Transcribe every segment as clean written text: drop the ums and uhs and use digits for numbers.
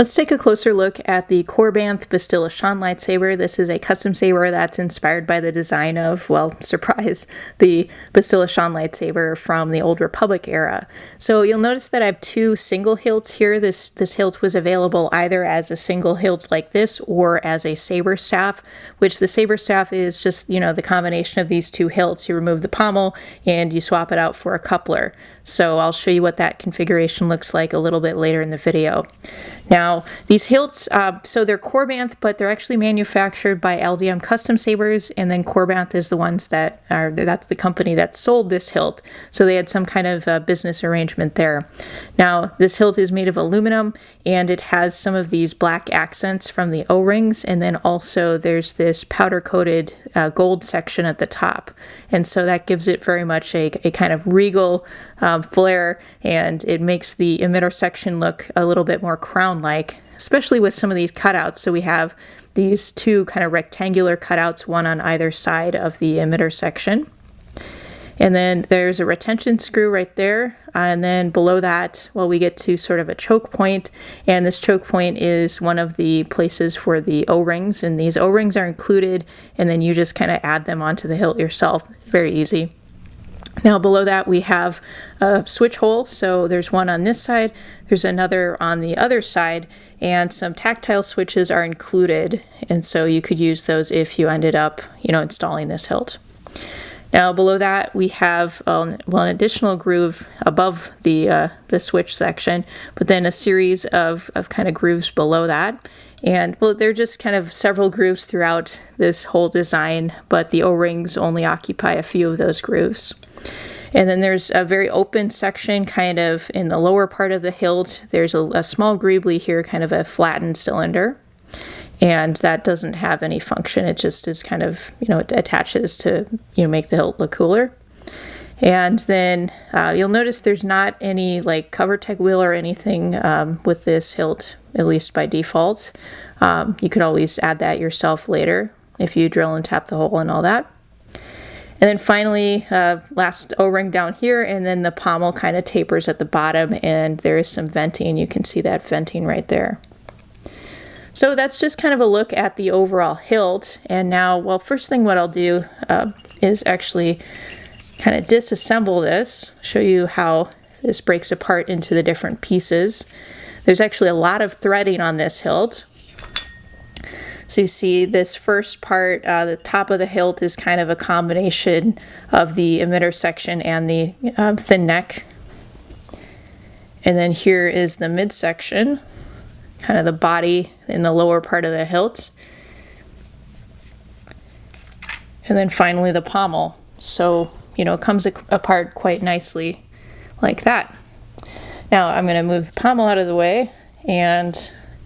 Let's take a closer look at the Korbanth Bastila lightsaber. This is a custom saber that's inspired by the design of, well, surprise, the Bastila lightsaber from the Old Republic era. So you'll notice that I have two single hilts here. This hilt was available either as a single hilt like this or as a Saberstaff, which the Saberstaff is just, the combination of these two hilts. You remove the pommel and you swap it out for a coupler. So I'll show you what that configuration looks like a little bit later in the video. Now, these hilts, so they're Korbanth, but they're actually manufactured by LDM Custom Sabers, and then Korbanth is the ones that's the company that sold this hilt. So they had some kind of business arrangement there. Now, this hilt is made of aluminum, and it has some of these black accents from the O-rings, and then also there's this powder-coated gold section at the top. And so that gives it very much a kind of regal flare, and it makes the emitter section look a little bit more crown-like, especially with some of these cutouts. So we have these two kind of rectangular cutouts, one on either side of the emitter section. And then there's a retention screw right there. And then below that, well, we get to sort of a choke point. And this choke point is one of the places for the O-rings. And these O-rings are included, and then you just kind of add them onto the hilt yourself. Very easy. Now below that we have a switch hole, so there's one on this side, there's another on the other side, and some tactile switches are included, and so you could use those if you ended up, installing this hilt. Now below that we have an additional groove above the switch section, but then a series of kind of grooves below that. And well, they're just kind of several grooves throughout this whole design, but the O-rings only occupy a few of those grooves. And then there's a very open section kind of in the lower part of the hilt. There's a small greebly here, kind of a flattened cylinder. And that doesn't have any function. It just is kind of, it attaches to, make the hilt look cooler. And then you'll notice there's not any like cover tech wheel or anything with this hilt, at least by default. You could always add that yourself later if you drill and tap the hole and all that. And then finally, last O-ring down here, and then the pommel kind of tapers at the bottom, and there is some venting. You can see that venting right there. So that's just kind of a look at the overall hilt. And now, well, first thing what I'll do is actually kind of disassemble this, show you how this breaks apart into the different pieces. There's actually a lot of threading on this hilt. So you see this first part, the top of the hilt is kind of a combination of the emitter section and the thin neck. And then here is the midsection, kind of the body in the lower part of the hilt. And then finally the pommel. So, it comes apart quite nicely like that. Now I'm going to move the pommel out of the way and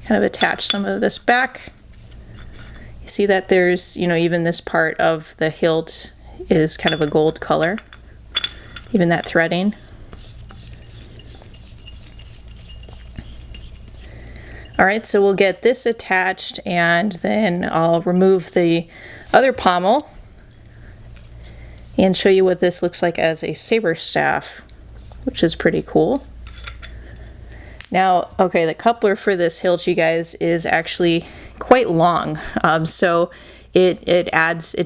kind of attach some of this back. You see that there's, even this part of the hilt is kind of a gold color, even that threading. All right, so we'll get this attached, and then I'll remove the other pommel and show you what this looks like as a Saberstaff, which is pretty cool. Now, okay, the coupler for this hilt, you guys, is actually quite long, so it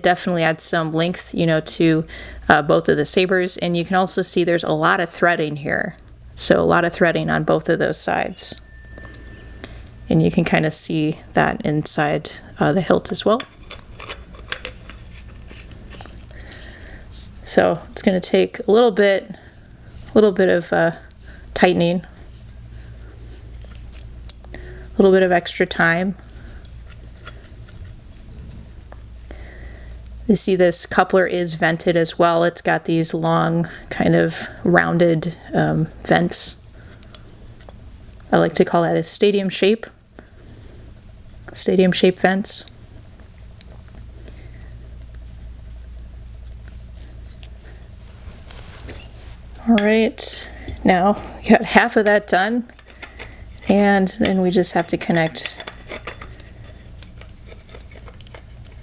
definitely adds some length, to both of the sabers, and you can also see there's a lot of threading here, so a lot of threading on both of those sides, and you can kind of see that inside the hilt as well. So it's going to take a little bit of tightening, a little bit of extra time. You see this coupler is vented as well. It's got these long kind of rounded vents. I like to call that a stadium shape vents. All right, now we got half of that done, and then we just have to connect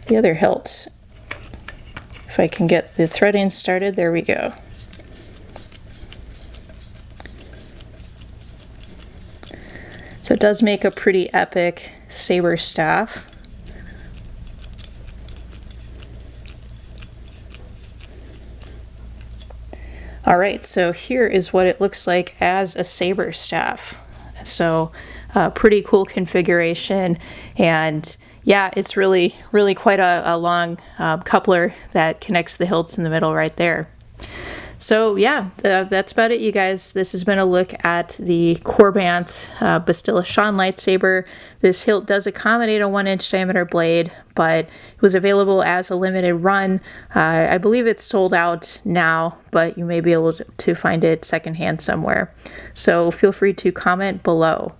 the other hilt. If I can get the threading started, there we go. So it does make a pretty epic Saberstaff. All right, so here is what it looks like as a Saberstaff. So pretty cool configuration, and yeah, it's really quite a long coupler that connects the hilts in the middle right there. So yeah, that's about it, you guys. This has been a look at the Korbanth Bastila Sean lightsaber. This hilt does accommodate a 1-inch diameter blade, but it was available as a limited run. I believe it's sold out now, but you may be able to find it secondhand somewhere. So feel free to comment below.